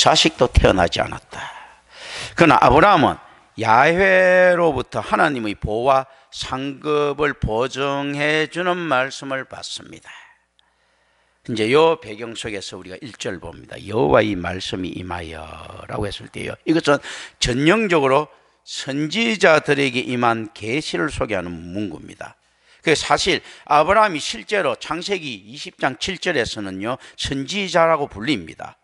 자식도 태어나지 않았다. 그러나 아브라함은 야훼로부터 하나님의 보호와 상급을 보증해 주는 말씀을 받습니다. 이제 요 배경 속에서 우리가 1절 봅니다. 여호와의 말씀이 임하여 라고 했을 때요, 이것은 전형적으로 선지자들에게 임한 계시를 소개하는 문구입니다. 그 사실 아브라함이 실제로 창세기 20장 7절에서는요 선지자라고 불립니다.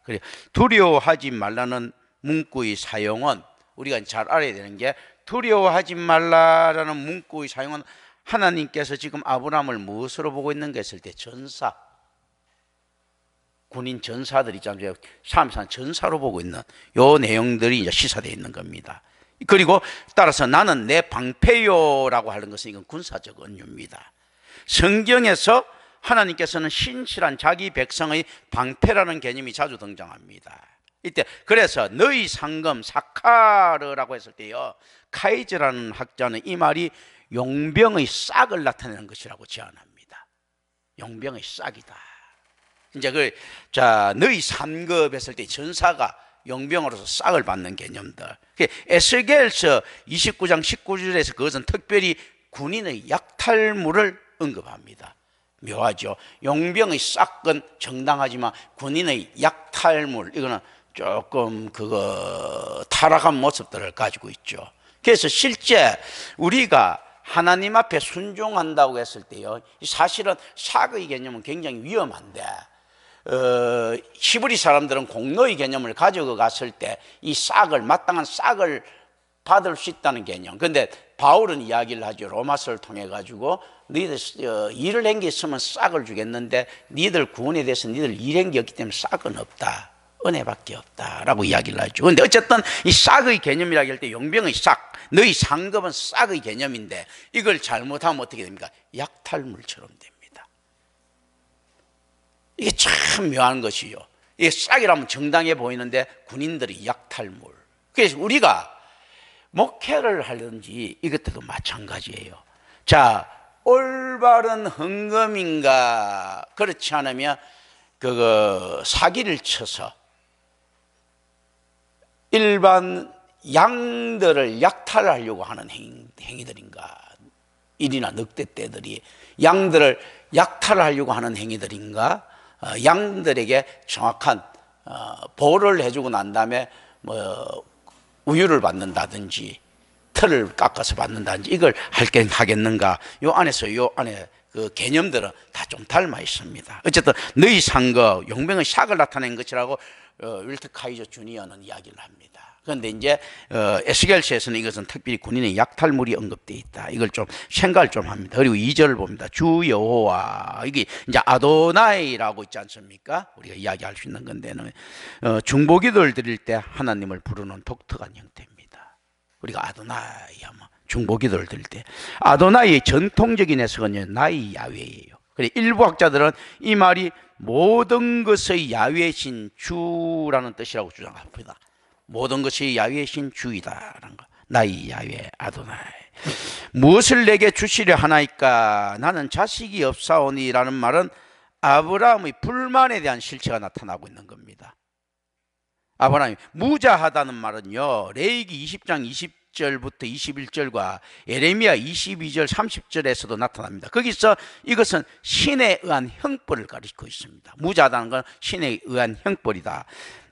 두려워하지 말라는 문구의 사용은 우리가 잘 알아야 되는 게, 두려워하지 말라라는 문구의 사용은 하나님께서 지금 아브라함을 무엇으로 보고 있는 게 했을 때 전사, 군인 전사들 있잖아요. 사람상 전사로 보고 있는 요 내용들이 이제 시사되어 있는 겁니다. 그리고 따라서 나는 내 방패요라고 하는 것은 이건 군사적 은유입니다. 성경에서 하나님께서는 신실한 자기 백성의 방패라는 개념이 자주 등장합니다. 이때 그래서 너희 상금 사카르라고 했을 때요, 카이즈라는 학자는 이 말이 용병의 싹을 나타내는 것이라고 제안합니다. 용병의 싹이다. 이제 너희 상급 했을 때 전사가 용병으로서 싹을 받는 개념들. 에스겔서 29장 19절에서 그것은 특별히 군인의 약탈물을 언급합니다. 묘하죠. 용병의 싹은 정당하지만 군인의 약탈물, 이거는 조금 타락한 모습들을 가지고 있죠. 그래서 실제 우리가 하나님 앞에 순종한다고 했을 때요, 사실은 싹의 개념은 굉장히 위험한데, 히브리 사람들은 공로의 개념을 가지고 갔을 때 이 싹을, 마땅한 싹을 받을 수 있다는 개념. 그런데 바울은 이야기를 하죠. 로마서를 통해 가지고 너희들 일을 한 게 있으면 싹을 주겠는데 너희들 구원에 대해서 너희들 일한 게 없기 때문에 싹은 없다, 은혜밖에 없다라고 이야기를 하죠. 그런데 어쨌든 이 싹의 개념이라고 할 때 용병의 싹, 너희 상급은 싹의 개념인데 이걸 잘못하면 어떻게 됩니까? 약탈물처럼 됩니다. 이게 참 묘한 것이요. 이게 싹이라면 정당해 보이는데 군인들이 약탈물. 그래서 우리가 목회를 하든지 이것도 마찬가지예요. 자, 올바른 헌금인가, 그렇지 않으면 사기를 쳐서 일반 양들을 약탈하려고 하는 행위들인가, 일이나 늑대 떼들이 양들을 약탈하려고 하는 행위들인가, 양들에게 정확한 보호를 해주고 난 다음에 우유를 받는다든지 털을 깎아서 받는다든지 이걸 하겠는가, 요 안에 그 개념들은 다 좀 닮아 있습니다. 어쨌든 너희 상급, 용병의 샥을 나타낸 것이라고 윌트 카이저 주니어는 이야기를 합니다. 그런데 이제 에스겔서에서는 이것은 특별히 군인의 약탈물이 언급되어 있다. 이걸 좀 생각을 좀 합니다. 그리고 2절을 봅니다. 주 여호와, 이게 이제 아도나이라고 있지 않습니까? 우리가 이야기할 수 있는 건데는 중보기도를 드릴 때 하나님을 부르는 독특한 형태입니다. 우리가 아도나이 하면 중보기도를 드릴 때 아도나이의 전통적인 해석은 나의 야훼예요. 그래, 일부 학자들은 이 말이 모든 것의 야훼신 주라는 뜻이라고 주장합니다. 모든 것이 야훼신 주이다라는 거. 나의 야훼 아도나이. 무엇을 내게 주시려 하나이까? 나는 자식이 없사오니라는 말은 아브라함의 불만에 대한 실체가 나타나고 있는 겁니다. 아브라함이 무자하다는 말은요, 레위기 20장 20절부터 21절과 에레미야 22절 30절에서도 나타납니다. 거기서 이것은 신에 의한 형벌을 가리키고 있습니다. 무자하다는 건 신에 의한 형벌이다.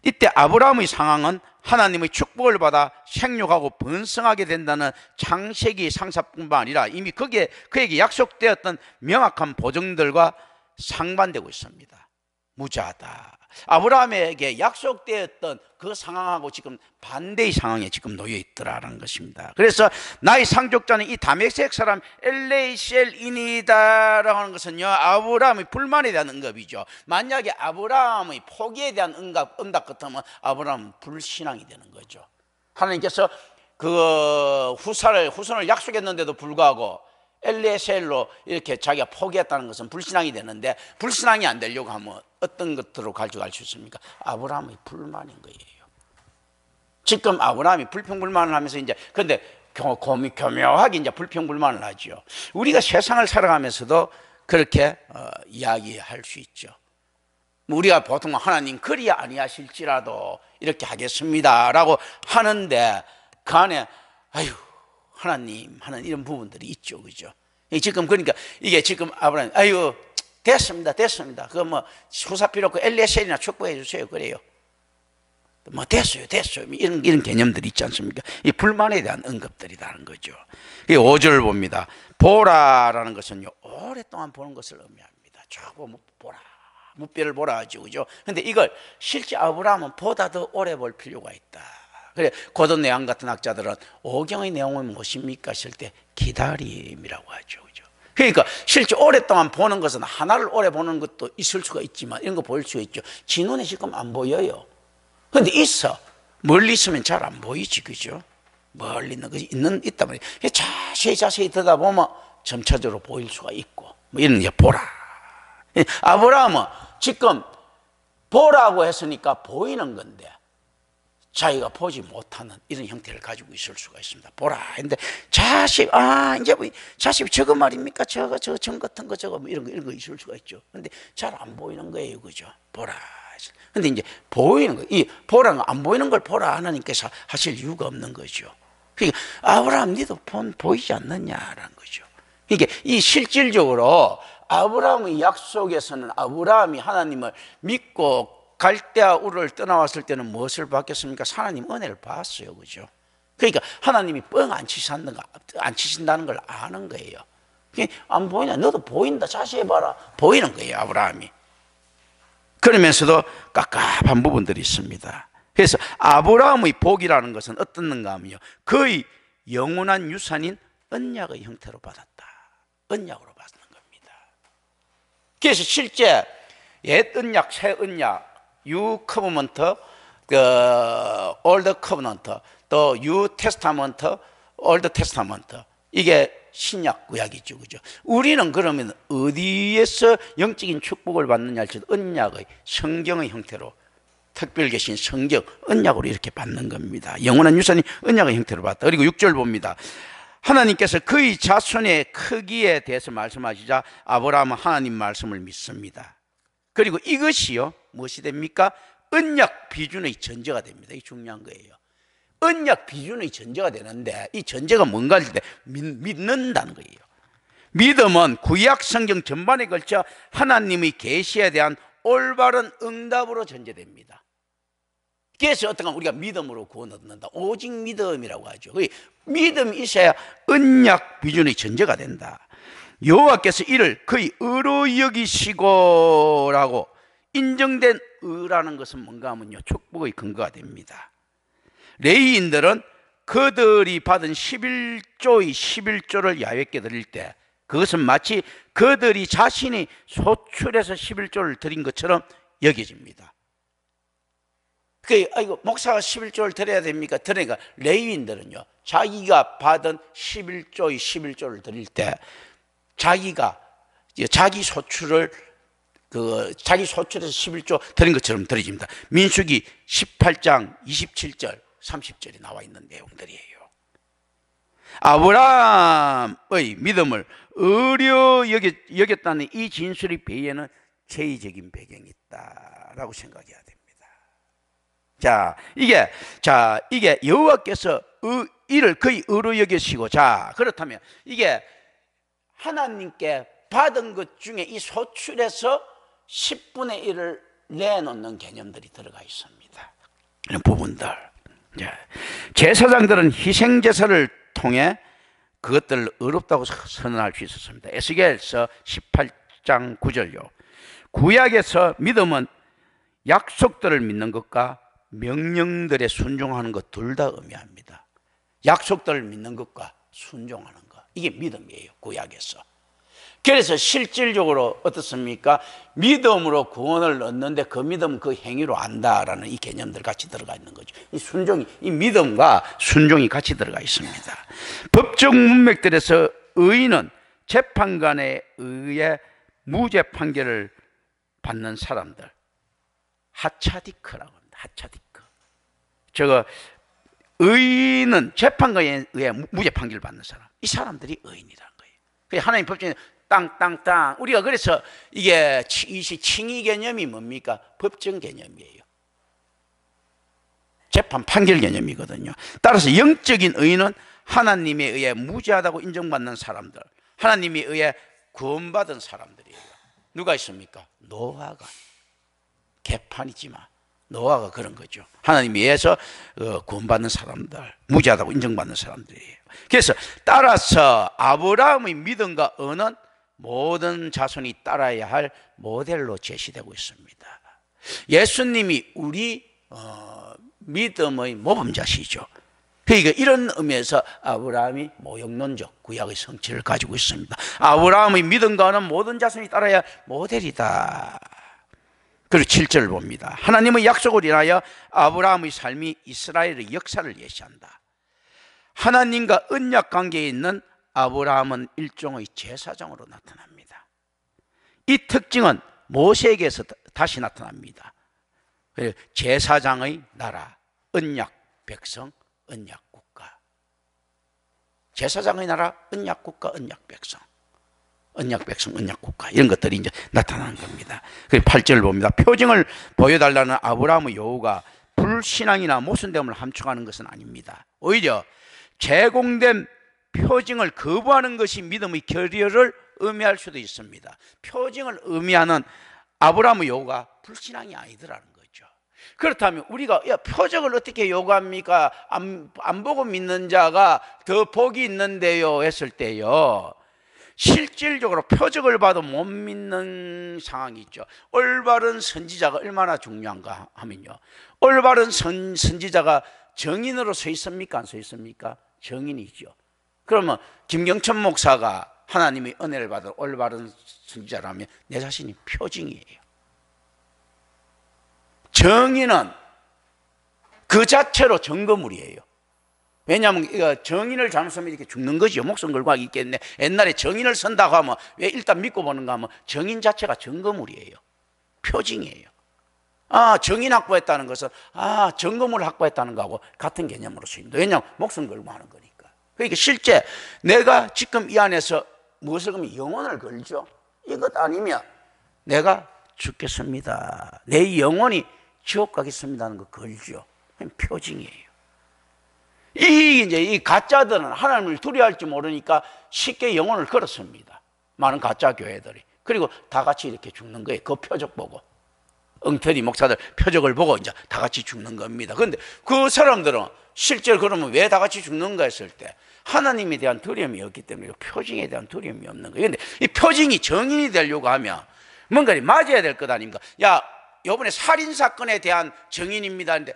이때 아브라함의 상황은 하나님의 축복을 받아 생육하고 번성하게 된다는 창세기 상사뿐만 아니라 이미 그에게 약속되었던 명확한 보증들과 상반되고 있습니다. 무자하다. 아브라함에게 약속되었던 그 상황하고 지금 반대의 상황에 지금 놓여 있더라라는 것입니다. 그래서 나의 상족자는 이 다메섹 사람 엘레이셀인이다라고 하는 것은요, 아브라함의 불만에 대한 응답이죠. 만약에 아브라함의 포기에 대한 응답 같으면 아브라함은 불신앙이 되는 거죠. 하나님께서 그 후손을 약속했는데도 불구하고 엘레셀로 이렇게 자기가 포기했다는 것은 불신앙이 되는데, 불신앙이 안 되려고 하면 어떤 것들로 가져갈 수 있습니까? 아브라함의 불만인 거예요. 지금 아브라함이 불평불만을 하면서 이제, 그런데 교묘하게 이제 불평불만을 하죠. 우리가 세상을 살아가면서도 그렇게 이야기할 수 있죠. 우리가 보통 하나님 그리 아니하실지라도 이렇게 하겠습니다라고 하는데 그 안에 아유 하나님 하는 이런 부분들이 있죠, 그죠? 지금 그러니까 이게 지금 아브라함 아유 됐습니다. 그거 뭐 수사 필요 없고 엘리에셀이나 축복해 주세요. 그래요. 뭐 됐어요. 이런 개념들이 있지 않습니까? 이 불만에 대한 언급들이라는 거죠. 5절을 봅니다. 보라라는 것은요, 오랫동안 보는 것을 의미합니다. 조금 보라, 무뼈를 보라 하죠, 그죠? 근데 이걸 실제 아브라함은 보다 더 오래 볼 필요가 있다. 그래 고든 내양 같은 학자들은 오경의 내용은 무엇입니까? 했을 때 기다림이라고 하죠, 그죠? 그러니까 실제 오랫동안 보는 것은 하나를 오래 보는 것도 있을 수가 있지만 이런 거 보일 수가 있죠. 지 눈에 지금 안 보여요. 근데 있어. 멀리 있으면 잘 안 보이지, 그죠? 멀리 있는 것이 있다 말이야. 자세히 들여다보면 점차적으로 보일 수가 있고, 뭐 이런 게 보라. 아브라함은 지금 보라고 했으니까 보이는 건데, 자기가 보지 못하는 이런 형태를 가지고 있을 수가 있습니다. 보라. 근데 자식, 이제 뭐 자식이 저거 말입니까? 저거 정 같은 거 저거 뭐 이런 거 있을 수가 있죠. 근데 잘 안 보이는 거예요, 그죠? 보라. 근데 이제 보이는 거, 이 보라는 안 보이는 걸 보라 하나님께서 하실 이유가 없는 거죠. 그러니까 아브라함, 니도 보이지 않느냐라는 거죠. 이게 이 실질적으로 아브라함의 약속에서는 아브라함이 하나님을 믿고 갈대아 우르를 떠나왔을 때는 무엇을 받겠습니까? 하나님 은혜를 받았어요, 그죠? 그러니까 하나님이 뻥 안 치신다는 걸 아는 거예요. 안 보이냐? 너도 보인다. 자세히 봐라. 보이는 거예요, 아브라함이. 그러면서도 깝깝한 부분들이 있습니다. 그래서 아브라함의 복이라는 것은 어떻는가 하면요, 그의 영원한 유산인 언약의 형태로 받았다. 언약으로 받는 겁니다. 그래서 실제 옛 언약, 새 언약, New Covenant, Old Covenant, 또 New Testament, Old Testament, 이게 신약 구약이죠, 그죠? 우리는 그러면 어디에서 영적인 축복을 받느냐 할지 언약의 성경의 형태로, 특별 계신 성경 언약으로 이렇게 받는 겁니다. 영원한 유산이 언약의 형태로 받다. 그리고 6절 봅니다. 하나님께서 그의 자손의 크기에 대해서 말씀하시자 아브라함은 하나님 말씀을 믿습니다. 그리고 이것이요 무엇이 됩니까? 언약 비준의 전제가 됩니다. 이게 중요한 거예요. 언약 비준의 전제가 되는데 이 전제가 뭔가 할 때 믿는다는 거예요. 믿음은 구약 성경 전반에 걸쳐 하나님의 계시에 대한 올바른 응답으로 전제됩니다. 그래서 어떤가 우리가 믿음으로 구원 얻는다. 오직 믿음이라고 하죠. 믿음이 있어야 언약 비준의 전제가 된다. 여호와께서 이를 그의 의로 여기시고라고 인정된 의라는 것은 뭔가 하면요, 축복의 근거가 됩니다. 레위인들은 그들이 받은 11조를 야훼께 드릴 때 그것은 마치 그들이 자신이 소출해서 11조를 드린 것처럼 여겨집니다. 아이고 목사가 11조를 드려야 됩니까? 그러니까 레위인들은요, 자기가 받은 11조를 드릴 때 자기가 자기 소출을 자기 소출에서 11조 드린 것처럼 드려집니다. 민수기 18장 27절 30절이 나와 있는 내용들이에요. 아브라함의 믿음을 의로 여겼다는 이 진술의 배에는 제의적인 배경이 있다라고 생각해야 됩니다. 이게 여호와께서 이를 그의 의로 여기시고, 그렇다면 이게 하나님께 받은 것 중에 이 소출에서 10분의 1을 내놓는 개념들이 들어가 있습니다. 이런 부분들. 제사장들은 희생제사를 통해 그것들을 의롭다고 선언할 수 있었습니다. 에스겔서 18장 9절요. 구약에서 믿음은 약속들을 믿는 것과 명령들에 순종하는 것 둘 다 의미합니다. 약속들을 믿는 것과 순종하는 것, 이게 믿음이에요, 구약에서. 그래서 실질적으로 어떻습니까? 믿음으로 구원을 얻는데 그 믿음 그 행위로 안다라는 이 개념들 같이 들어가 있는 거죠. 이 믿음과 순종이 같이 들어가 있습니다. 법적 문맥들에서 의인은 재판관에 의해 무죄 판결을 받는 사람들, 하차디크라고 합니다. 하차디크. 의인은 재판관에 의해 무죄 판결을 받는 사람, 이 사람들이 의인이라는 거예요. 하나님 법정에 땅땅땅. 우리가 그래서 이게 이 칭의 개념이 뭡니까? 법정 개념이에요. 재판 판결 개념이거든요. 따라서 영적인 의인은 하나님에 의해 무죄하다고 인정받는 사람들, 하나님에 의해 구원받은 사람들이에요. 누가 있습니까? 노아가. 개판이지만 노아가 그런 거죠. 하나님에 의해서 구원받는 사람들, 무죄하다고 인정받는 사람들이에요. 그래서 따라서 아브라함의 믿음과 언어는 모든 자손이 따라야 할 모델로 제시되고 있습니다. 예수님이 우리 믿음의 모범자시죠. 그러니까 이런 의미에서 아브라함이 모형론적 구약의 성질을 가지고 있습니다. 아브라함의 믿음과는 모든 자손이 따라야 할 모델이다. 그리고 7절을 봅니다. 하나님의 약속을 인하여 아브라함의 삶이 이스라엘의 역사를 예시한다. 하나님과 언약 관계에 있는 아브라함은 일종의 제사장으로 나타납니다. 이 특징은 모세에게서 다시 나타납니다. 제사장의 나라, 언약 백성, 언약 국가. 제사장의 나라, 언약 국가, 언약 백성. 언약 백성, 언약 국가, 이런 것들이 이제 나타나는 겁니다. 그래서 8절을 봅니다. 표징을 보여달라는 아브라함의 요구가 불신앙이나 모순됨을 함축하는 것은 아닙니다. 오히려 제공된 표징을 거부하는 것이 믿음의 결여를 의미할 수도 있습니다. 표징을 의미하는 아브라함의 요구가 불신앙이 아니더라는 거죠. 그렇다면 우리가 표적을 어떻게 요구합니까? 안 보고 믿는 자가 더 복이 있는데요 했을 때요, 실질적으로 표적을 봐도 못 믿는 상황이 있죠. 올바른 선지자가 얼마나 중요한가 하면요, 올바른 선지자가 정인으로 서 있습니까? 안 서 있습니까? 정인이죠. 그러면 김경천 목사가 하나님의 은혜를 받은 올바른 선지자라면 내 자신이 표징이에요. 정인은 그 자체로 증거물이에요. 왜냐하면 정인을 잘못 쓰면 이렇게 죽는 거죠. 목숨 걸고 하기 있겠네. 옛날에 정인을 선다고 하면 왜 일단 믿고 보는가 하면 정인 자체가 증거물이에요. 표징이에요. 정인 확보했다는 것은 증거물 확보했다는 거하고 같은 개념으로 쓰입니다. 왜냐하면 목숨 걸고 하는 거니까. 그러니까 실제 내가 지금 이 안에서 무엇을 걸면 영혼을 걸죠. 이것 아니면 내가 죽겠습니다, 내 영혼이 지옥 가겠습니다 하는 거 걸죠. 표징이에요. 이 가짜들은 하나님을 두려워할지 모르니까 쉽게 영혼을 걸었습니다. 많은 가짜 교회들이. 그리고 다 같이 이렇게 죽는 거예요. 그 표적 보고. 엉터리 목사들 표적을 보고 이제 다 같이 죽는 겁니다. 그런데 그 사람들은 실제로 그러면 왜 다 같이 죽는가 했을 때 하나님에 대한 두려움이 없기 때문에 표징에 대한 두려움이 없는 거예요. 그런데 이 표징이 정인이 되려고 하면 뭔가를 맞아야 될 것 아닙니까? 요번에 살인사건에 대한 정인입니다 하는데,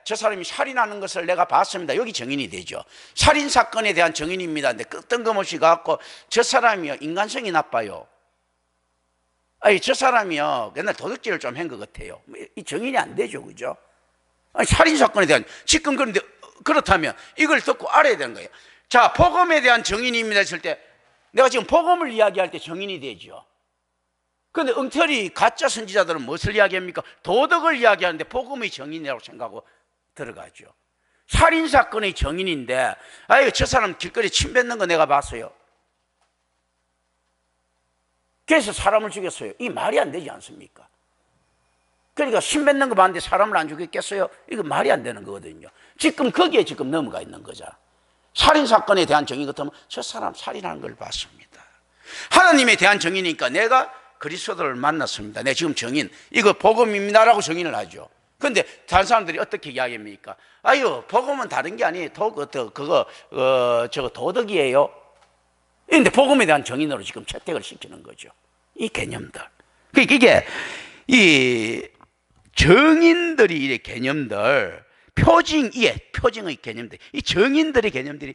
저 사람이 살인하는 것을 내가 봤습니다. 여기 정인이 되죠. 살인사건에 대한 정인입니다 하는데 뜬금없이 가갖고 저 사람이요, 인간성이 나빠요, 저 사람이요, 옛날 도둑질을 좀 한 것 같아요, 이 정인이 안 되죠. 그죠? 살인사건에 대한, 지금 그런데 그렇다면 이걸 듣고 알아야 되는 거예요. 자, 복음에 대한 정인입니다 했을 때 내가 지금 복음을 이야기할 때 정인이 되죠. 그런데 엉터리 가짜 선지자들은 무엇을 이야기합니까? 도덕을 이야기하는데 복음의 정인이라고 생각하고 들어가죠. 살인사건의 정인인데 저 사람 길거리 침 뱉는 거 내가 봤어요, 그래서 사람을 죽였어요. 이 말이 안 되지 않습니까? 그러니까 침 뱉는 거 봤는데 사람을 안 죽였겠어요? 이거 말이 안 되는 거거든요. 지금 거기에 지금 넘어가 있는 거죠. 살인사건에 대한 정의 같으면 저 사람 살인하는 걸 봤습니다. 하나님에 대한 정의니까 내가 그리스도를 만났습니다, 내 지금 정인, 이거 복음입니다라고 정인을 하죠. 그런데 다른 사람들이 어떻게 이야기합니까? 복음은 다른 게 아니에요. 저거 도덕이에요. 그런데 복음에 대한 정인으로 지금 채택을 시키는 거죠. 이 개념들. 이게 이 정인들이 이 개념들, 표징의 개념들, 이 정인들의 개념들이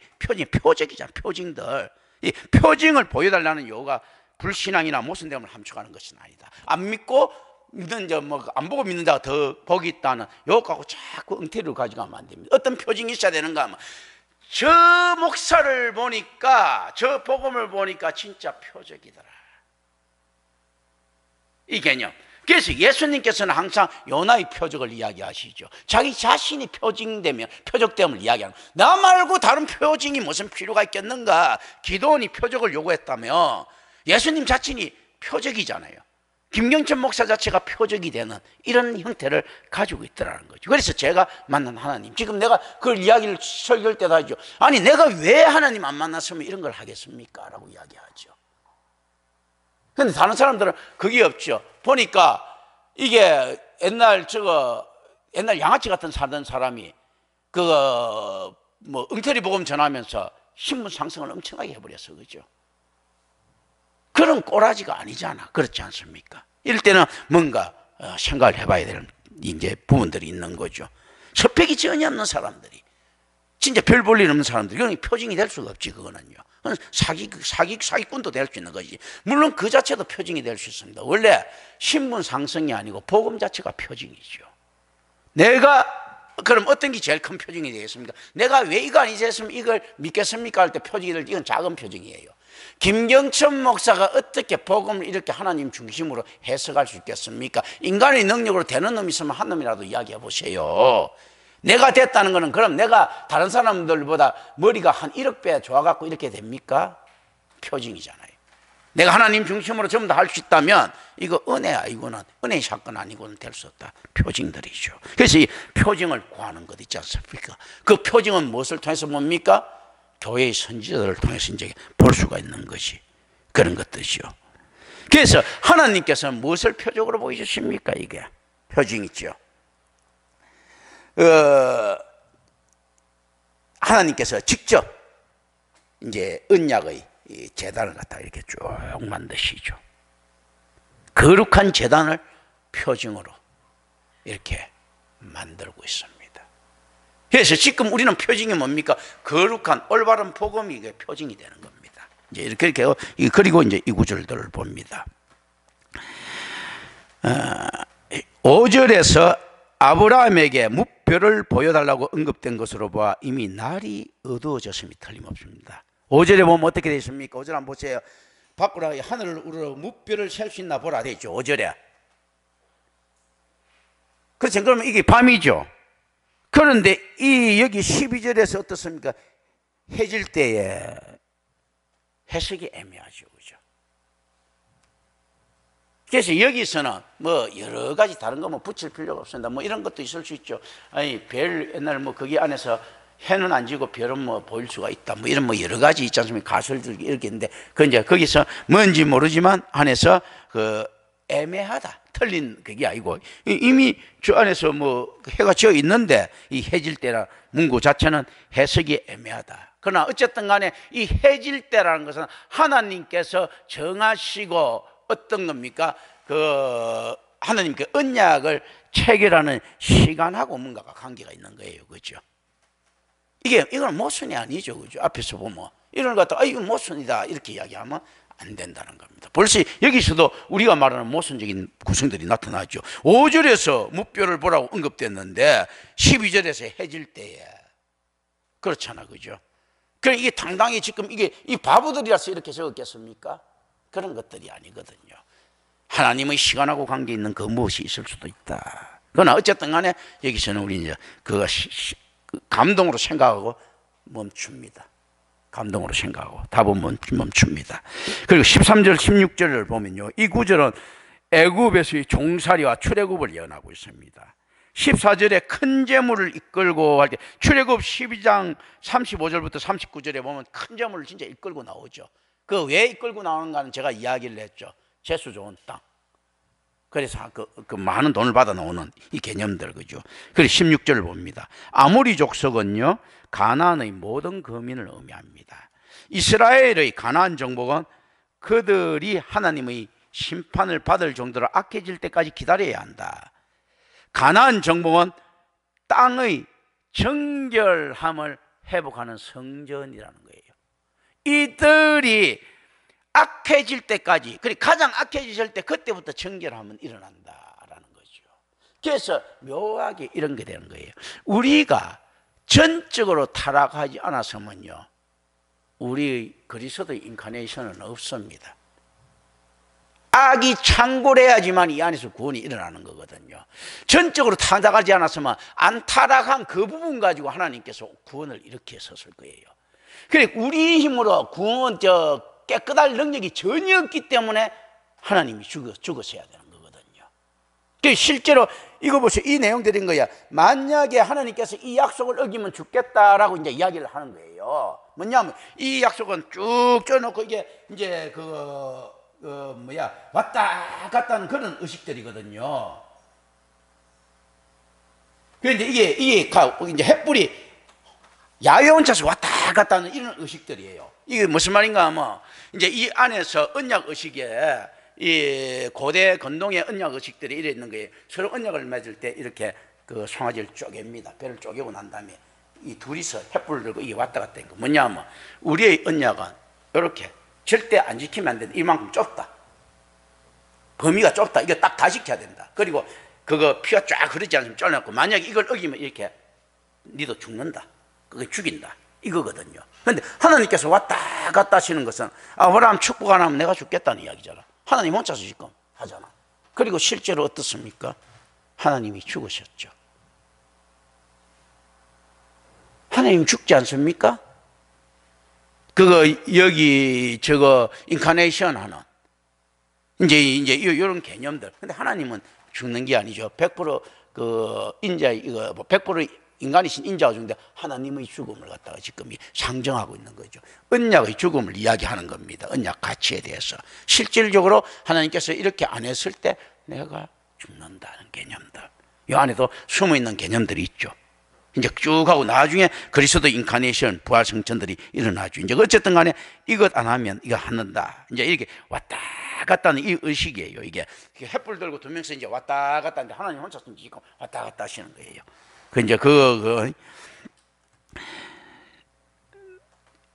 표적이잖아. 표징들. 이 표징을 보여달라는 요구가 불신앙이나 모순됨을 함축하는 것은 아니다. 안 믿고 믿는 자, 안 보고 믿는 자가 더 복이 있다는 요거하고 자꾸 엉터리로 가져가면 안 됩니다. 어떤 표징이 있어야 되는가 하면 저 목사를 보니까, 저 복음을 보니까 진짜 표적이더라, 이 개념. 그래서 예수님께서는 항상 요나의 표적을 이야기하시죠. 자기 자신이 표적됨을 이야기하는, 나 말고 다른 표징이 무슨 필요가 있겠는가. 기도원이 표적을 요구했다며 예수님 자신이 표적이잖아요. 김경천 목사 자체가 표적이 되는 이런 형태를 가지고 있더라는 거죠. 그래서 제가 만난 하나님, 지금 내가 그 이야기를 설교할 때도 하죠. 아니 내가 왜 하나님 안 만났으면 이런 걸 하겠습니까? 라고 이야기하죠. 그런데 다른 사람들은 그게 없죠. 보니까 이게 옛날 양아치 같은 살던 사람이 엉터리 복음 전하면서 신분 상승을 엄청나게 해버렸어. 그죠? 그런 꼬라지가 아니잖아. 그렇지 않습니까? 이럴 때는 뭔가 생각을 해봐야 되는 이제 부분들이 있는 거죠. 스펙이 전혀 없는 사람들이, 진짜 별 볼 일 없는 사람들이, 이건 표징이 될 수가 없지. 그거는요. 사기꾼도 될 수 있는 거지. 물론 그 자체도 표징이 될 수 있습니다. 원래 신분 상승이 아니고 복음 자체가 표징이죠. 내가 그럼 어떤 게 제일 큰 표징이 되겠습니까? 내가 왜 이거 아니겠으면 이걸 믿겠습니까? 할 때 표징이 될 때 이건 작은 표징이에요. 김경천 목사가 어떻게 복음을 이렇게 하나님 중심으로 해석할 수 있겠습니까? 인간의 능력으로 되는 놈이 있으면 한 놈이라도 이야기해 보세요. 내가 됐다는 거는 그럼 내가 다른 사람들보다 머리가 한 1억 배 좋아갖고 이렇게 됩니까? 표징이잖아요. 내가 하나님 중심으로 전부 다 할 수 있다면 이거 은혜야. 이거는 은혜의 사건 아니고는 될 수 없다. 표징들이죠. 그래서 이 표징을 구하는 것 있지 않습니까? 그 표징은 무엇을 통해서 뭡니까? 교회의 선지자들을 통해서 이제 볼 수가 있는 것이 그런 것들이죠. 그래서 하나님께서는 무엇을 표적으로 보여주십니까? 이게 표징이죠. 하나님께서 직접 이제 언약의 제단을 갖다 이렇게 쭉 만드시죠. 거룩한 제단을 표징으로 이렇게 만들고 있습니다. 그래서 지금 우리는 표징이 뭡니까? 거룩한 올바른 복음이 이게 표징이 되는 겁니다. 이제 이렇게 그리고 이제 이 구절들을 봅니다. 5절에서 아브라함에게 무표를 보여달라고 언급된 것으로 보아 이미 날이 어두워졌음이 틀림없습니다. 5절에 보면 어떻게 되어 있습니까? 5절 한번 보세요. 밖으로 하늘을 우러러 무표를 셀 수 있나 보라 되어 있죠. 5절에. 그렇죠. 그러면 이게 밤이죠. 그런데 여기 12절에서 어떻습니까? 해질 때에 해석이 애매하죠. 그죠? 그래서 여기서는 뭐 여러 가지 다른 거 뭐 붙일 필요가 없습니다. 뭐 이런 것도 있을 수 있죠. 아니, 별 옛날 뭐 거기 안에서 해는 안 지고 별은 뭐 보일 수가 있다. 뭐 이런 뭐 여러 가지 있지 않습니까? 가설들 이렇게 있는데 그 이제 거기서 뭔지 모르지만 안에서 그 애매하다. 틀린 그게 아니고 이미 저 안에서 뭐 해가 지어 있는데 이 해질 때라 문구 자체는 해석이 애매하다. 그러나 어쨌든 간에 이 해질 때라는 것은 하나님께서 정하시고 어떤 겁니까? 그 하나님께 언약을 체결하는 시간하고 뭔가가 관계가 있는 거예요. 그렇죠? 이건 모순이 아니죠. 그죠? 앞에서 보면 이런 것 같아. 이건 모순이다. 이렇게 이야기하면 안 된다는 겁니다. 벌써 여기서도 우리가 말하는 모순적인 구성들이 나타나죠. 5절에서 무표를 보라고 언급됐는데 12절에서 해질 때에 그렇잖아. 그죠? 그럼 이게 당당히 지금 이게 이 바보들이라서 이렇게 적었겠습니까? 그런 것들이 아니거든요. 하나님의 시간하고 관계 있는 그 무엇이 있을 수도 있다. 그러나 어쨌든 간에 여기서는 우리 이제 그거 감동으로 생각하고 멈춥니다. 감동으로 생각하고 답은 멈춥니다. 그리고 13절 16절을 보면요, 이 구절은 애굽에서의 종살이와 출애굽을 예언하고 있습니다. 14절에 큰 재물을 이끌고 할 때 출애굽 12장 35절부터 39절에 보면 큰 재물을 진짜 이끌고 나오죠. 그 왜 이끌고 나오는가는 제가 이야기를 했죠. 재수 좋은 땅. 그래서 그 많은 돈을 받아 나오는 이 개념들, 그죠? 그래서 16절을 봅니다. 아모리 족속은요, 가나안의 모든 거민을 의미합니다. 이스라엘의 가나안 정복은 그들이 하나님의 심판을 받을 정도로 악해질 때까지 기다려야 한다. 가나안 정복은 땅의 정결함을 회복하는 성전이라는 거예요. 이들이 악해질 때까지, 가장 악해질 때 그때부터 정결함은 일어난다라는 거죠. 그래서 묘하게 이런 게 되는 거예요. 우리가 전적으로 타락하지 않았으면요, 우리 그리스도의 인카네이션은 없습니다. 악이 창궐해야지만 이 안에서 구원이 일어나는 거거든요. 전적으로 타락하지 않았으면 안 타락한 그 부분 가지고 하나님께서 구원을 이렇게 썼을 거예요. 그래, 우리 힘으로 구원 깨끗할 능력이 전혀 없기 때문에 하나님이 죽으셔야 되는 거거든요. 실제로 이거 보세요. 이 내용들인 거야. 만약에 하나님께서 이 약속을 어기면 죽겠다라고 이제 이야기를 하는 거예요. 뭐냐면 이 약속은 쭉 쪄놓고 이게 이제 왔다 갔다 하는 그런 의식들이거든요. 그런데 이게 이제 횃불이 야외 차서 왔다 갔다 하는 이런 의식들이에요. 이게 무슨 말인가 하면 이제 이 안에서 언약 의식에 이 고대 건동의 언약 의식들이 이래 있는 거예요. 서로 언약을 맺을 때 이렇게 그 송아지를 쪼갭니다. 배를 쪼개고 난 다음에 이 둘이서 횃불을 들고 이게 왔다 갔다 하는 거 뭐냐 하면 우리의 언약은 이렇게 절대 안 지키면 안 된다. 이만큼 좁다. 범위가 좁다. 이거 딱 다 지켜야 된다. 그리고 그거 피가 쫙 흐르지 않으면 잘라놓고 만약에 이걸 어기면 이렇게 니도 죽는다. 그게 죽인다. 이거거든요. 그런데 하나님께서 왔다 갔다 하시는 것은 아브라함 축복 안 하면 내가 죽겠다는 이야기잖아. 하나님 혼자서 지금 하잖아. 그리고 실제로 어떻습니까? 하나님이 죽으셨죠. 하나님 죽지 않습니까? 그거 여기 저거 인카네이션 하는 이제 이런 개념들. 근데 하나님은 죽는 게 아니죠. 100% 인자 이거 100% 인간이신 인자가 죽는데 하나님의 죽음을 갖다가 지금 상정하고 있는 거죠. 언약의 죽음을 이야기하는 겁니다. 언약 가치에 대해서. 실질적으로 하나님께서 이렇게 안 했을 때 내가 죽는다는 개념들. 이 안에도 숨어있는 개념들이 있죠. 이제 쭉 하고 나중에 그리스도 인카네이션 부활 성천들이 일어나죠. 이제 어쨌든 간에 이것 안 하면 이거 하는다. 이제 이렇게 왔다 갔다 하는 이 의식이에요. 이게 횃불 들고 두 명씩 이제 왔다 갔다 하는데 하나님 혼자 지금 왔다 갔다 하시는 거예요. 이제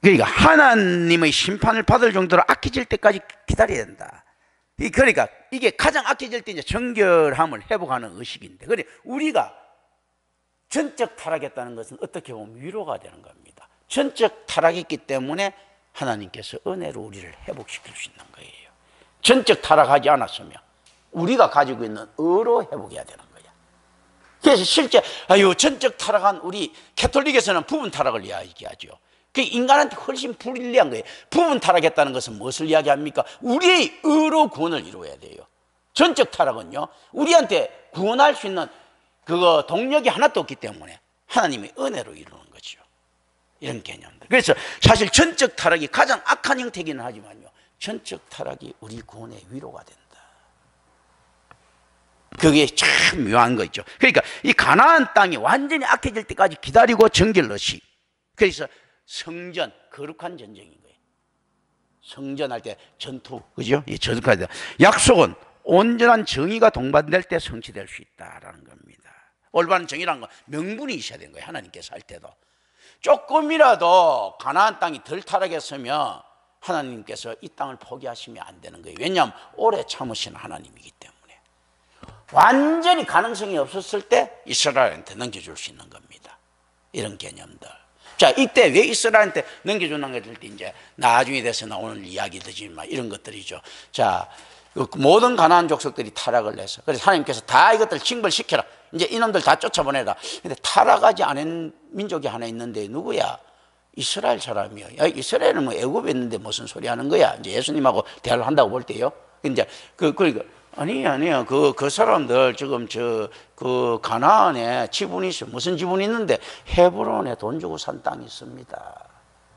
그러니까 하나님의 심판을 받을 정도로 악해질 때까지 기다려야 된다. 그러니까 이게 가장 악해질 때 이제 정결함을 회복하는 의식인데, 그래 우리가 전적 타락했다는 것은 어떻게 보면 위로가 되는 겁니다. 전적 타락했기 때문에 하나님께서 은혜로 우리를 회복시킬 수 있는 거예요. 전적 타락하지 않았으면 우리가 가지고 있는 의로 회복해야 되는 거예요. 그래서 실제 전적 타락한 우리 캐톨릭에서는 부분 타락을 이야기하죠. 그 인간한테 훨씬 불리한 거예요. 부분 타락했다는 것은 무엇을 이야기합니까? 우리의 의로 구원을 이루어야 돼요. 전적 타락은요, 우리한테 구원할 수 있는 그거 동력이 하나도 없기 때문에 하나님의 은혜로 이루는 거죠. 이런 개념들. 그래서 사실 전적 타락이 가장 악한 형태이기는 하지만요, 전적 타락이 우리 구원의 위로가 된다. 그게 참 묘한 거 있죠. 그러니까 이 가나안 땅이 완전히 악해질 때까지 기다리고 정결릇이. 그래서 성전, 거룩한 전쟁인 거예요. 성전할 때 전투, 그죠? 이 전투할 때 약속은 온전한 정의가 동반될 때 성취될 수 있다라는 겁니다. 올바른 정의라는 건 명분이 있어야 되는 거예요. 하나님께서 할 때도 조금이라도 가나안 땅이 덜 타락했으면 하나님께서 이 땅을 포기하시면 안 되는 거예요. 왜냐하면 오래 참으시는 하나님이기 때문에. 완전히 가능성이 없었을 때 이스라엘한테 넘겨줄 수 있는 겁니다. 이런 개념들. 자, 이때 왜 이스라엘한테 넘겨주는 것들 이제 나중에 돼서 나오는 이야기들이지만 이런 것들이죠. 자, 모든 가나안 족속들이 타락을 해서, 그래서 하나님께서 다 이것들 징벌시켜라. 이제 이놈들 다 쫓아보내라. 근데 타락하지 않은 민족이 하나 있는데 누구야? 이스라엘 사람이요. 야, 이스라엘은 뭐 애굽에 있는데 무슨 소리 하는 거야? 이제 예수님하고 대화를 한다고 볼 때요. 이제 그러니까 아니요. 그 사람들 지금 그 가나안에 지분이 있어. 무슨 지분이 있는데 헤브론에 돈 주고 산 땅이 있습니다.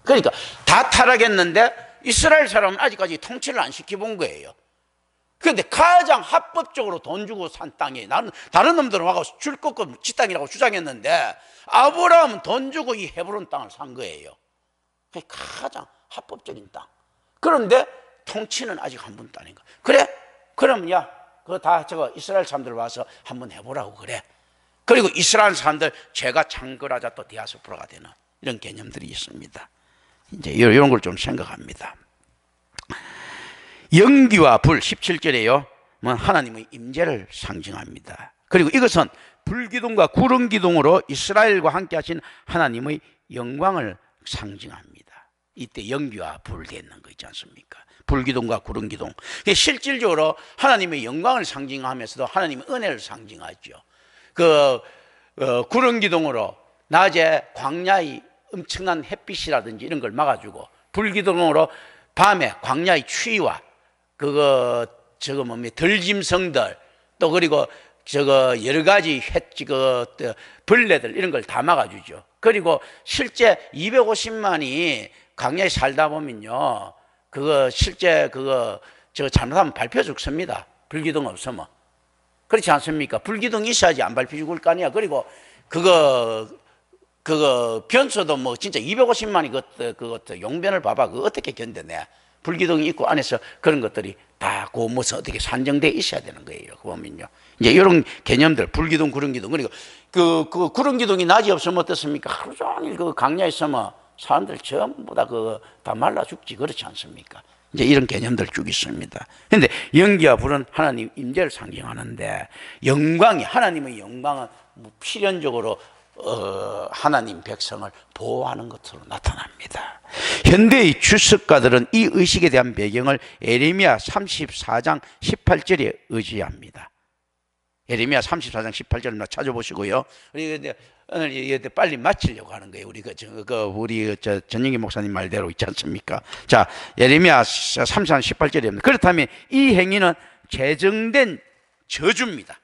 그러니까 다 타락했는데 이스라엘 사람은 아직까지 통치를 안 시켜본 거예요. 그런데 가장 합법적으로 돈 주고 산 땅이, 나는 다른 놈들은 와서 줄 꺾고 지 땅이라고 주장했는데 아브라함은 돈 주고 이 헤브론 땅을 산 거예요. 그게 가장 합법적인 땅. 그런데 통치는 아직 한 번도 아닌 거야. 그래? 그러면 야, 그거 다 저거 이스라엘 사람들 와서 한번 해보라고 그래. 그리고 이스라엘 사람들 죄가 창궐하자 또 디아스포라가 되는 이런 개념들이 있습니다. 이제 이런 걸 좀 생각합니다. 연기와 불 17절에요. 하나님의 임재를 상징합니다. 그리고 이것은 불기둥과 구름기둥으로 이스라엘과 함께 하신 하나님의 영광을 상징합니다. 이때 연기와 불 되는 거 있지 않습니까? 불기둥과 구름기둥. 실질적으로 하나님의 영광을 상징하면서도 하나님의 은혜를 상징하죠. 구름기둥으로 낮에 광야의 엄청난 햇빛이라든지 이런 걸 막아주고, 불기둥으로 밤에 광야의 추위와 그거 저거 뭡니까 들짐승들 또 그리고 저거 여러 가지 벌레들 이런 걸 다 막아주죠. 그리고 실제 250만이 광야에 살다 보면요, 그거 실제 그거 저 잘못하면 밟혀 죽습니다. 불기둥 없으면. 그렇지 않습니까? 불기둥이 있어야지 안 밟혀 죽을 거 아니야. 그리고 그거 변소도 뭐 진짜 250만이 그것도 용변을 봐봐. 그거 어떻게 견뎌내? 불기둥이 있고 안에서 그런 것들이 다 그 무슨 어떻게 산정돼 있어야 되는 거예요. 그 보면요. 이제 이런 개념들, 불기둥, 구름기둥. 그리고 그 구름기둥이 낮이 없으면 어떻습니까? 하루 종일 그 강야에 있으면 사람들 전부 다 다 말라 죽지. 그렇지 않습니까? 이제 이런 개념들 쭉 있습니다. 그런데 연기와 불은 하나님 임재를 상징하는데, 영광이, 하나님의 영광은 필연적으로 하나님 백성을 보호하는 것으로 나타납니다. 현대의 주석가들은 이 의식에 대한 배경을 예레미야 34장 18절에 의지합니다. 예레미야 34장 18절을 찾아보시고요. 우리 오늘 빨리 마치려고 하는 거예요. 우리 전영기 목사님 말대로 있지 않습니까? 자, 예레미야 34장 18절입니다. 그렇다면 이 행위는 제정된 저주입니다.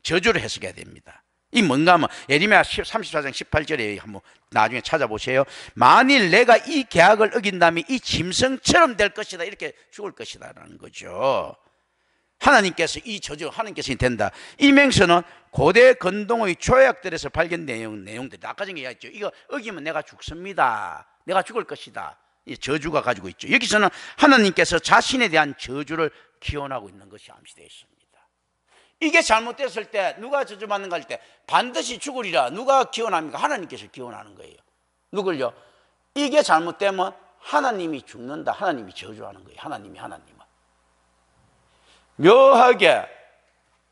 저주를 해석해야 됩니다. 이 뭔가 하면 예레미야 34장 18절에 한번 나중에 찾아보세요. 만일 내가 이 계약을 어긴다면 이 짐승처럼 될 것이다. 이렇게 죽을 것이다 라는 거죠. 하나님께서 이 저주 하나님께서 된다. 이 맹세는 고대 건동의 조약들에서 발견된 내용들. 아까 전에 얘기했죠. 이거 어기면 내가 죽습니다. 내가 죽을 것이다. 이 저주가 가지고 있죠. 여기서는 하나님께서 자신에 대한 저주를 기원하고 있는 것이 암시되어 있습니다. 이게 잘못됐을 때 누가 저주받는 가 할 때 반드시 죽으리라 누가 기원합니까? 하나님께서 기원하는 거예요. 누굴요? 이게 잘못되면 하나님이 죽는다. 하나님이 저주하는 거예요. 하나님은 묘하게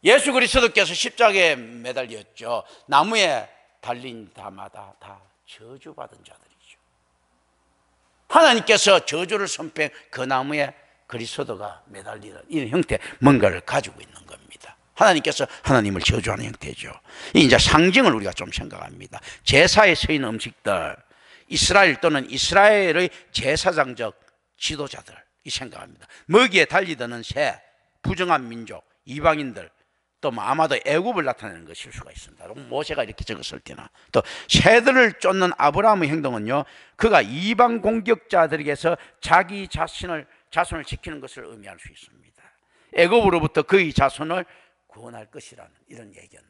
예수 그리스도께서 십자가에 매달렸죠. 나무에 달린 자마다 다 저주받은 자들이죠. 하나님께서 저주를 선포한 그 나무에 그리스도가 매달리는 이런 형태 뭔가를 가지고 있는 겁니다. 하나님께서 하나님을 저주하는 형태죠. 이제 상징을 우리가 좀 생각합니다. 제사에 쓰인 음식들, 이스라엘 또는 이스라엘의 제사장적 지도자들 이 생각합니다. 먹이에 달리드는 새, 부정한 민족, 이방인들, 또 아마도 애굽을 나타내는 것일 수가 있습니다. 모세가 이렇게 적었을 때나 또 새들을 쫓는 아브라함의 행동은요, 그가 이방 공격자들에게서 자기 자손을 지키는 것을 의미할 수 있습니다. 애굽으로부터 그의 자손을 구원할 것이라는 이런 예견들.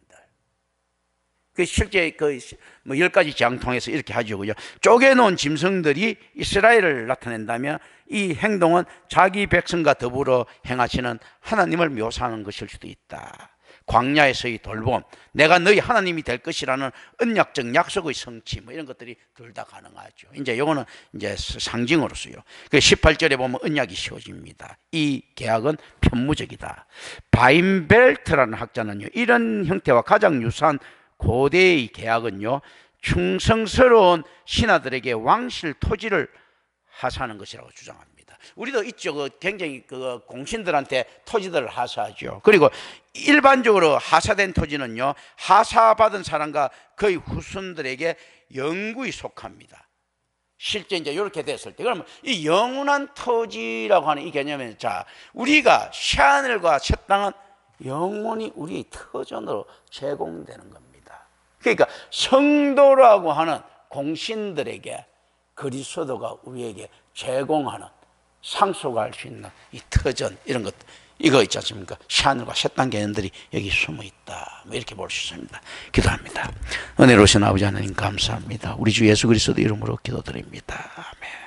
그 실제 그 10가지 재앙 통해서 이렇게 하죠. 쪼개놓은 짐승들이 이스라엘을 나타낸다면 이 행동은 자기 백성과 더불어 행하시는 하나님을 묘사하는 것일 수도 있다. 광야에서의 돌봄, 내가 너희 하나님이 될 것이라는 언약적 약속의 성취, 이런 것들이 둘 다 가능하죠. 이제 이거는 이제 상징으로서요. 그 18절에 보면 언약이 씌워집니다. 이 계약은 편무적이다. 바인벨트라는 학자는요, 이런 형태와 가장 유사한 고대의 계약은요, 충성스러운 신하들에게 왕실 토지를 하사하는 것이라고 주장합니다. 우리도 있죠. 굉장히 공신들한테 토지들을 하사하죠. 그리고 일반적으로 하사된 토지는요, 하사받은 사람과 그의 후손들에게 영구히 속합니다. 실제 이제 이렇게 됐을 때, 그러면 이 영원한 토지라고 하는 이 개념은, 자, 우리가 새하늘과 새 땅은 영원히 우리의 터전으로 제공되는 겁니다. 그러니까 성도라고 하는 공신들에게 그리스도가 우리에게 제공하는, 상속할 수 있는 이 터전, 이런 것, 이거 있지 않습니까? 새하늘과 새 땅 개념들이 여기 숨어 있다. 이렇게 볼 수 있습니다. 기도합니다. 은혜로우신 아버지 하나님 감사합니다. 우리 주 예수 그리스도 이름으로 기도드립니다. 아멘.